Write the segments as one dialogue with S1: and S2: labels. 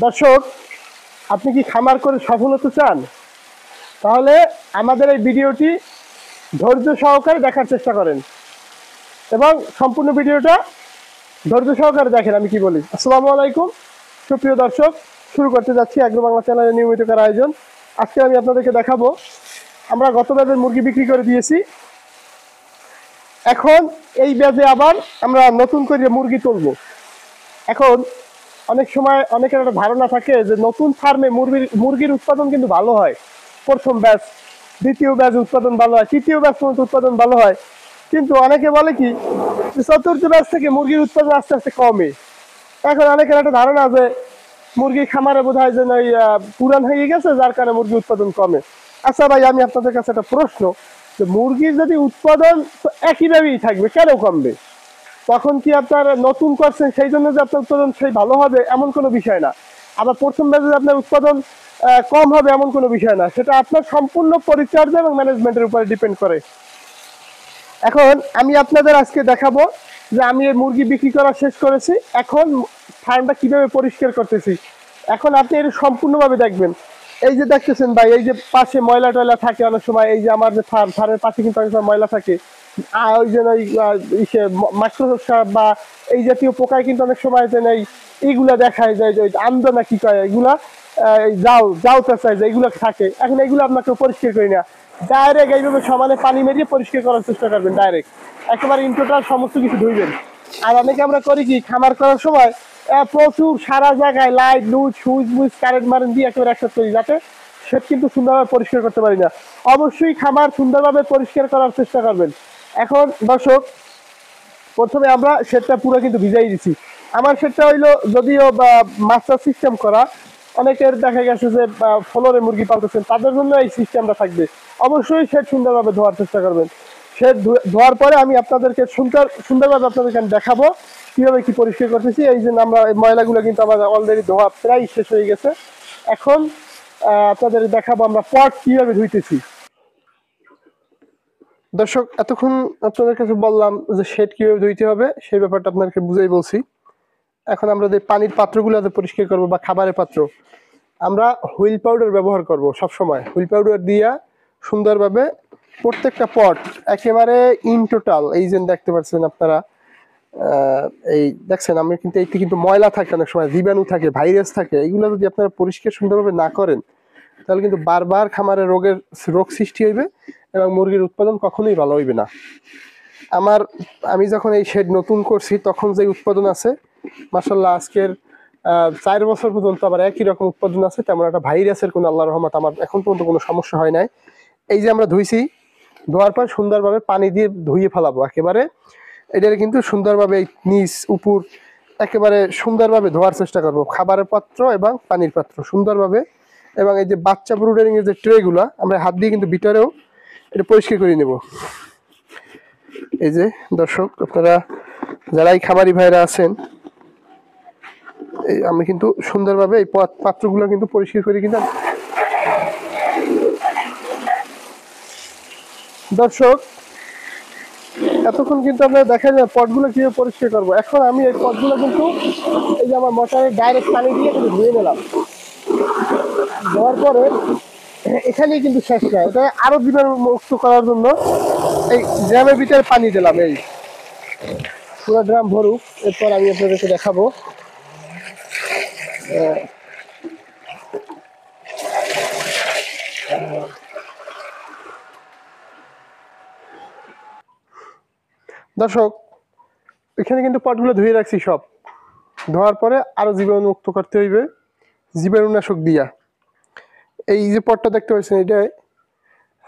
S1: দর্শক, আপনি কি খামার করে সফল হতে চান? তাহলে আমাদের এই ভিডিওটি ধৈর্য সহকারে দেখার চেষ্টা করেন এবং সম্পূর্ণ ভিডিওটা ধৈর্য সহকারে দেখেন। আমি কি বলি। আসসালামু আলাইকুম সুপ্রিয় দর্শক, শুরু করতে যাচ্ছি এগ্রো বাংলা চ্যানেলের নিয়মিত করা আয়োজন। আজকে আমি আপনাদেরকে দেখাবো, আমরা গত ব্যাচে মুরগি বিক্রি করে দিয়েছি, এখন এই ব্যাচে আবার আমরা নতুন করে মুরগি তুলবো। এখন অনেক সময় অনেকের একটা ধারণা থাকে যে নতুন ফার্মে মুরগির উৎপাদন কিন্তু ভালো হয়, প্রথম ব্যাচ, দ্বিতীয় ব্যাচ উৎপাদন ভালো হয়, তৃতীয় ব্যাচ পর্যন্ত উৎপাদন ভালো হয়, কিন্তু অনেকে বলে কি চতুর্থ ব্যাচ থেকে মুরগির উৎপাদন আস্তে আস্তে কমে। এখন অনেকের একটা ধারণা যে মুরগির খামারে বোধ হয় যে পুরান হয়ে গেছে, যার কারণে মুরগি উৎপাদন কমে। আচ্ছা ভাই, আমি আপনাদের কাছে একটা প্রশ্ন, যে মুরগির যদি উৎপাদন তো একইভাবেই থাকবে, কেন কমবে? তখন কি আপনার নতুন করছেন সেই জন্য যে আপনার উৎপাদন সেই ভালো হবে এমন কোনো বিষয় না, আবার প্রথম ব্যাচে আপনার উৎপাদন কম হবে এমন কোনো বিষয় না। সেটা আপনার সম্পূর্ণ পরিচর্যা এবং ম্যানেজমেন্টের উপরে ডিপেন্ড করে। এখন আমি আপনাদের আজকে দেখাবো যে আমি এই মুরগি বিক্রি করা শেষ করেছি, এখন ফার্মটা কিভাবে পরিষ্কার করতেছি। এখন আপনি এটা সম্পূর্ণভাবে দেখবেন। এই যে দেখতেছেন ভাই, এই যে পাশে ময়লা টয়লা থাকে অনেক সময়, এই যে আমার যে ফার্মের পাশে কিন্তু অনেক সময় ময়লা থাকে, ওই যে মাকড়সা বা এই জাতীয় পোকায় কিন্তু অনেক সময় যে এইগুলা দেখায় যায় যে আন্দোলন কি কয়, এগুলা যাওতে চায় যে এগুলো থাকে। এখন এগুলো আপনাকে পরিষ্কার করি না, ডাইরেক্ট এইভাবে সমানে পানি মেরিয়ে পরিষ্কার করার চেষ্টা করবেন, ডাইরেক্ট একেবারে ইন্টোটাল সমস্ত কিছু ধুইবেন। আর অনেকে আমরা করি কি, খামার করার সময় প্রচুর সারা জায়গায় লাইট লুট সুইচ কারেন্ট মারেন্ট দিয়ে একেবারে একসাথে করি, যাতে সে কিন্তু সুন্দরভাবে পরিষ্কার করতে পারি না। অবশ্যই খামার সুন্দরভাবে পরিষ্কার করার চেষ্টা করবেন। এখন দর্শক, প্রথমে আমরা শেডটা পুরো কিন্তু ভিজাই দিচ্ছি। আমার শেডটা হইলো যদিও মাস্টার সিস্টেম করা, অনেকের দেখা গেছে যে ফ্লোরে মুরগি পালতেছেন, তাদের জন্য এই সিস্টেমটা থাকবে। অবশ্যই শেড সুন্দরভাবে ধোয়ার চেষ্টা করবেন। শেড ধোয়ার পরে আমি আপনাদেরকে সুন্দরভাবে আপনাদেরকে দেখাবো কিভাবে কি পরিষ্কার করতেছি। এই জন্য আমরা এই ময়লাগুলো কিন্তু আমাদের অলরেডি ধোয়া প্রায় শেষ হয়ে গেছে। এখন আপনাদের দেখাবো আমরা পট কিভাবে ধুইতেছি। দর্শক, এতক্ষণ আপনাদের কাছে বললাম যে শেড কিভাবে ধুইতে হবে, সেই ব্যাপারটা আপনাদেরকে বুঝাই বলছি। এখন আমরা যে পানির পাত্রগুলো পরিষ্কার করব বা খাবারের পাত্র, আমরা হুইল পাউডার ব্যবহার করব সবসময়। হুইল পাউডার দিয়া সুন্দরভাবে প্রত্যেকটা পট একেবারে ইন টোটাল, এই যে দেখতে পাচ্ছেন আপনারা, এই দেখছেন আমি কিন্তু এইটি কিন্তু ময়লা থাকে, অনেক সময় জীবাণু থাকে, ভাইরাস থাকে, এইগুলো যদি আপনারা পরিষ্কার সুন্দরভাবে না করেন তাহলে কিন্তু বারবার খামারে রোগ সৃষ্টি হইবে এবং মুরগির উৎপাদন কখনোই ভালো হইবে না। আমি যখন এই শেড নতুন করছি তখন যে উৎপাদন আছে, মাশাআল্লাহ আজকের 4 বছর পর্যন্ত আবার একই রকম উৎপাদন আছে। তেমন একটা ভাইরাসের কোনো আল্লাহর রহমত আমার এখন পর্যন্ত কোনো সমস্যা হয় নাই। এই যে আমরা ধুইছি, ধোয়ার পর সুন্দরভাবে পানি দিয়ে ধুইয়ে ফেলাবো একেবারে। এটার কিন্তু সুন্দরভাবে নিচ উপর একেবারে সুন্দরভাবে ধোয়ার চেষ্টা করব, খাবারের পাত্র এবং পানির পাত্র সুন্দরভাবে। এবং এই যে বাচ্চা ব্রুডারিং এর যে ট্রেগুলা আমরা হাত দিয়ে কিন্তু ভিতরেও এটা পরিষ্কার করে নেব। এই যে দর্শক, আপনারা যারা এই খামারি ভাইরা আছেন, আমি কিন্তু সুন্দরভাবে এই পাত্রগুলো কিন্তু পরিষ্কার করি। কিন্তু দর্শক, এতক্ষণ কিন্তু আমরা দেখা যায় পটগুলো কিভাবে পরিষ্কার করবো। এখন আমি এই পটগুলো কিন্তু এই যে আমার মোটরে ডাইরেক্ট পানি দিয়ে কিন্তু ধুয়ে নিলাম। ধোয়ার পরে এখানেই কিন্তু শেষ না, এটা আরো জীবাণু মুক্ত করার জন্য এই ড্রামের ভিতরে পানি দিলাম, এই পুরো ড্রাম ভরুক। এরপর আমি আপনাদেরকে দেখাবো। দর্শক, এখানে কিন্তু পটগুলো ধুয়ে রাখছি সব। ধোয়ার পরে আরো জীবাণু মুক্ত করতে হইবে জীবাণুনাশক দিয়া। এই যে পটটা দেখতে পাচ্ছেন, এটা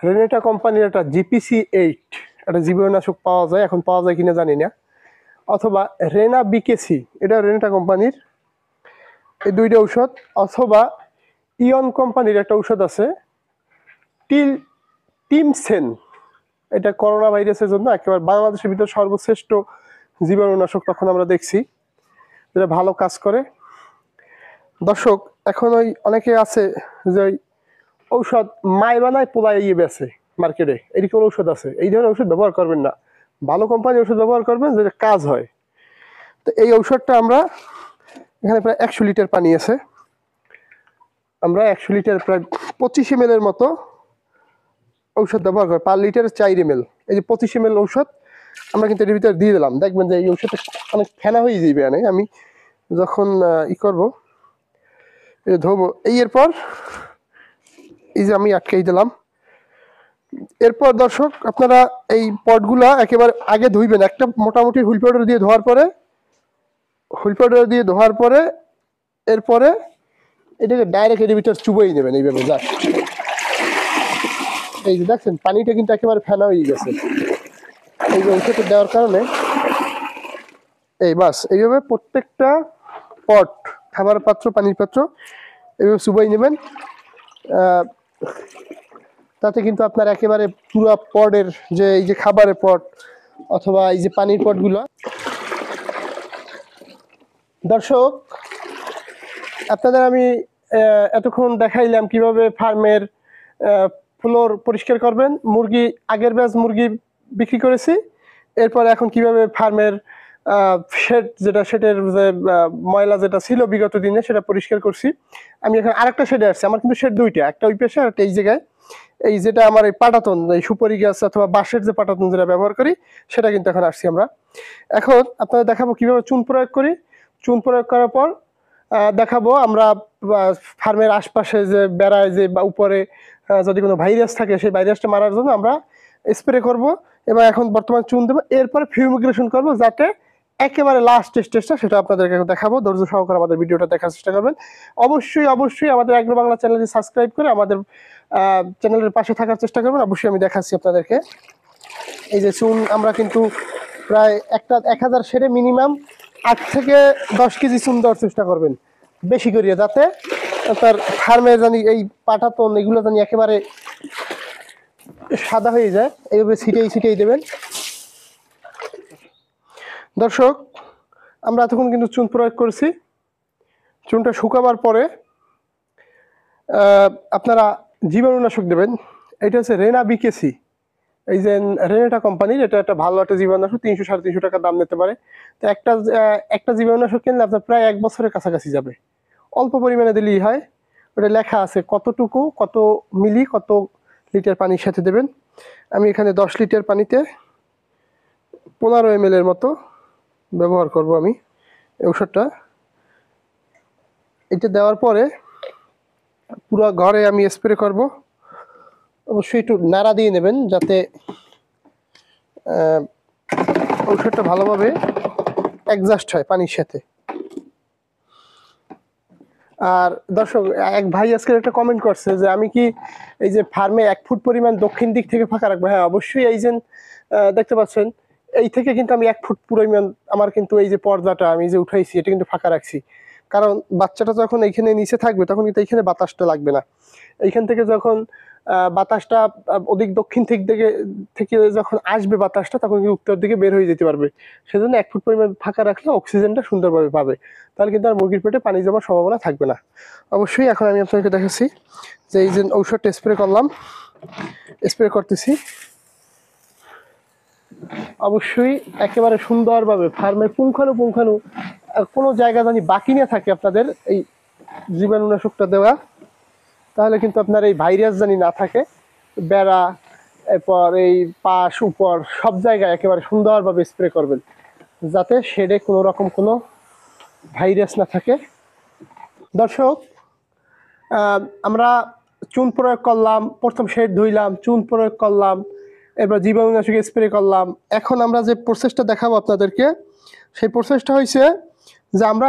S1: রেনেটা কোম্পানির একটা GPC8 একটা জীবাণুনাশক পাওয়া যায়, এখন পাওয়া যায় কিনা জানি না, অথবা রেনা বিকেসি, এটা রেনেটা কোম্পানির। এই দুইটা ঔষধ, অথবা ইয়ন কোম্পানির একটা ঔষধ আছে টিমসেন, এটা করোনা ভাইরাসের জন্য একেবারে বাংলাদেশের ভিতর সর্বশ্রেষ্ঠ জীবাণুনাশক তখন আমরা দেখছি, যেটা ভালো কাজ করে। দর্শক, এখন ওই অনেকে আছে যে ঔষধ মাই বানায় পোলাই বেছে মার্কেটে, এরকম ঔষধ আছে। এই ধরনের ঔষধ ব্যবহার করবেন না, ভালো কোম্পানির ওষুধ ব্যবহার করবেন যেটা কাজ হয়। তো এই ঔষধটা আমরা এখানে প্রায় 100 লিটার পানি আছে, আমরা 100 লিটার প্রায় 25 ml এর মতো ঔষধ ব্যবহার করি, পার লিটারে 4 ml। এই যে 25 ml ঔষধ আমরা কিন্তু এর ভিতরে দিয়ে দিলাম। দেখবেন যে এই ঔষধটা অনেক ফেনা হয়ে যাবে। আমি যখন করবো ধোবো এরপর এই যে আমি আটকাই দিলাম। এরপর দর্শক আপনারা এই পটগুলা একেবারে আগে ধুইবেন, একটা মোটামুটি হুইল পাউডার দিয়ে ধোয়ার পরে এরপরে এটাকে ডাইরেক্ট এর ভিতর চুবাই নেবেন এইভাবে। যা এই যে দেখছেন পানিটা কিন্তু একেবারে ফেনা হয়ে গেছে এই যে ঔষধটা দেওয়ার কারণে। এই বাস এইভাবে প্রত্যেকটা পট, খাবার পাত্র, পানির পাত্র এইভাবে চুবাই নেবেন। তাতে কিন্তু আপনার একেবারে পুরো পটের যে এই যে খাবারের পট অথবা এই যে পানির পটগুলো। দর্শক আপনাদের আমি এতক্ষণ দেখাইলাম কিভাবে ফার্মের ফ্লোর পরিষ্কার করবেন। মুরগি আগের ব্যাচ মুরগি বিক্রি করেছি, এরপর এখন কিভাবে ফার্মের শেড শেডের যে ময়লা যেটা ছিল বিগত দিনে সেটা পরিষ্কার করছি। আমি এখন আরেকটা শেডে আসছি, আমার কিন্তু শেড দুইটা, একটা ওই পাশে একটা এই জায়গায়। এই যেটা আমার এই পাটাতন, এই সুপারি গাছ অথবা বাঁশের যে পাটাতন যেটা ব্যবহার করি সেটা কিন্তু এখন আসছি আমরা। এখন আপনাদের দেখাবো কিভাবে চুন প্রয়োগ করি। চুন প্রয়োগ করার পর দেখাবো আমরা ফার্মের আশপাশে যে বেড়ায় যে বা উপরে যদি কোনো ভাইরাস থাকে সেই ভাইরাসটা মারার জন্য আমরা স্প্রে করব। এবং এখন বর্তমান চুন দেবো, এরপরে ফিউমিগেশন করব, যাতে একেবারে লাস্ট স্টেজটা সেটা আপনাদেরকে দেখাবো। ধৈর্য সহকারে আমাদের ভিডিওটা দেখার চেষ্টা করবেন। অবশ্যই আমাদের অ্যাগ্রো বাংলা চ্যানেলটি সাবস্ক্রাইব করে আমাদের চ্যানেলের পাশে থাকার চেষ্টা করবেন। অবশ্যই আমি দেখাচ্ছি আপনাদেরকে। এই যে চুন আমরা কিন্তু প্রায় 1000 শেডে মিনিমাম 8 থেকে 10 কেজি চুন দেওয়ার চেষ্টা করবেন বেশি করিয়া, যাতে তার ফার্মে জানি এই পাটাতন এগুলো জানি একেবারে সাদা হয়ে যায়। এইভাবে ছিটিয়ে দেবেন। দর্শক আমরা এতক্ষণ কিন্তু চুন প্রয়োগ করেছি। চুনটা শুকাবার পরে আপনারা জীবাণুনাশক দেবেন। এটা হচ্ছে রেনা বিকেসি, এই যে রেনেটা কোম্পানির, এটা একটা ভালো একটা জীবাণুনাশক, 300-350 টাকা দাম নিতে পারে। তো একটা জীবাণুনাশক কিনলে আপনার প্রায় 1 বছরের কাছাকাছি যাবে। অল্প পরিমাণে দিলেই হয়। ওটা লেখা আছে কতটুকু, কত মিলি, কত লিটার পানির সাথে দেবেন। আমি এখানে 10 লিটার পানিতে 15 ml এর মতো ব্যবহার করব আমি এই ওষুধটা। এটা দেওয়ার পরে পুরো ঘরে আমি স্প্রে করব। অবশ্যই একটু নাড়া দিয়ে নেবেন যাতে ঔষধটা ভালোভাবে অ্যাডজাস্ট হয় পানির সাথে। আর দর্শক এক ভাই আজকে একটা কমেন্ট করছে যে আমি কি এই যে ফার্মে 1 ফুট পরিমাণ দক্ষিণ দিক থেকে ফাঁকা রাখবো। হ্যাঁ অবশ্যই, এই যে দেখতে পাচ্ছেন এই থেকে কিন্তু আমি 1 ফুট পরিমাণ আমার কিন্তু এই যে পর্দাটা আমি যে উঠাইছি এটা কিন্তু ফাঁকা রাখছি। কারণ বাচ্চাটা যখন এইখানে নিচে থাকবে তখন কিন্তু এইখানে বাতাসটা লাগবে না। এইখান থেকে যখন বাতাসটা অধিক দক্ষিণ থেকে যখন আসবে বাতাসটা, তখন কিন্তু উত্তর দিকে বের হয়ে যেতে পারবে। সেজন্য 1 ফুট পরিমাণ ফাঁকা রাখলে অক্সিজেনটা সুন্দরভাবে পাবে, তাহলে কিন্তু আর মুরগির পেটে পানি জমার সম্ভাবনা থাকবে না। অবশ্যই এখন আমি আপনাকে দেখাচ্ছি যে এই যে ঔষধটা স্প্রে করতেছি। অবশ্যই একেবারে সুন্দরভাবে ফার্মের পুঙ্খানু কোনো জায়গা জানি বাকি না থাকে আপনাদের এই জীবাণুনাশকটা দেওয়া, তাহলে কিন্তু আপনার এই ভাইরাস জানি না থাকে। বেড়া, এরপর এই পাশ উপর সব জায়গায় একেবারে সুন্দরভাবে স্প্রে করবেন, যাতে শেডে কোনো রকম কোনো ভাইরাস না থাকে। দর্শক আমরা চুন প্রয়োগ করলাম, প্রথম শেড ধুইলাম, চুন প্রয়োগ করলাম, এরপর জীবাণুনাশক স্প্রে করলাম। এখন আমরা যে প্রসেসটা দেখাবো আপনাদেরকে, সেই প্রসেসটা হয়েছে যে আমরা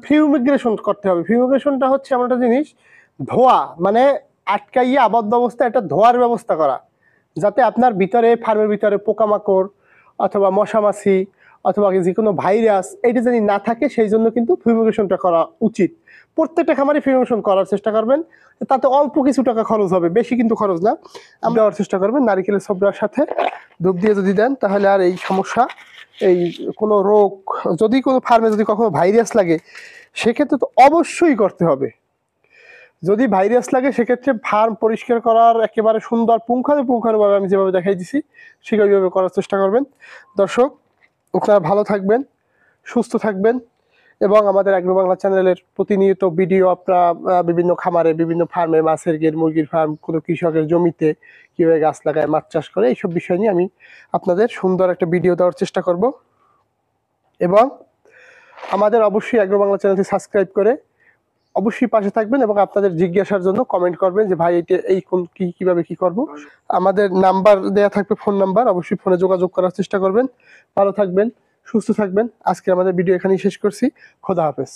S1: ফিউমিগেশন করতে হবে। ফিউমিগেশনটা হচ্ছে এমন একটা জিনিস, ধোয়া মানে আটকাইয়ে আবদ্ধ অবস্থায় একটা ধোয়ার ব্যবস্থা করা, যাতে আপনার ভিতরে ফার্মের ভিতরে পোকামাকড় অথবা মশামাছি অথবা যে কোনো ভাইরাস এইটা যদি না থাকে, সেই জন্য কিন্তু ফিউমিগেশনটা করা উচিত। প্রত্যেকটা খামারে ফিউমিগেশন করার চেষ্টা করবেন, তাতে অল্প কিছু টাকা খরচ হবে, বেশি কিন্তু খরচ না। আমরা দেওয়ার চেষ্টা করবেন নারিকেলের ছোবড়ার সাথে ধূপ দিয়ে যদি দেন, তাহলে আর এই সমস্যা, এই কোনো রোগ যদি কোনো ফার্মে যদি কখনো ভাইরাস লাগে, সেক্ষেত্রে তো অবশ্যই করতে হবে। যদি ভাইরাস লাগে সেক্ষেত্রে ফার্ম পরিষ্কার করার একেবারে সুন্দর পুঙ্খানুপুঙ্খানুভাবে আমি যেভাবে দেখাই দিছি সেইভাবে করার চেষ্টা করবেন। দর্শক আপনারা ভালো থাকবেন, সুস্থ থাকবেন এবং আমাদের অ্যাগ্রো বাংলা চ্যানেলের প্রতিনিয়ত ভিডিও আপনারা বিভিন্ন খামারে, বিভিন্ন ফার্মে, মাছের গের, মুরগির ফার্ম, কোনো কৃষকের জমিতে কীভাবে গাছ লাগায়, মাছ চাষ করে, এইসব বিষয় নিয়ে আমি আপনাদের সুন্দর একটা ভিডিও দেওয়ার চেষ্টা করব। এবং আমাদের অবশ্যই অ্যাগ্রো বাংলা চ্যানেলটি সাবস্ক্রাইব করে অবশ্যই পাশে থাকবেন এবং আপনাদের জিজ্ঞাসার জন্য কমেন্ট করবেন যে ভাই এটা এই কোন কিভাবে কি করব। আমাদের নাম্বার দেয়া থাকবে, ফোন নাম্বার, অবশ্যই ফোনে যোগাযোগ করার চেষ্টা করবেন। ভালো থাকবেন, সুস্থ থাকবেন। আজকে আমাদের ভিডিও এখানেই শেষ করছি। খোদা হাফেজ।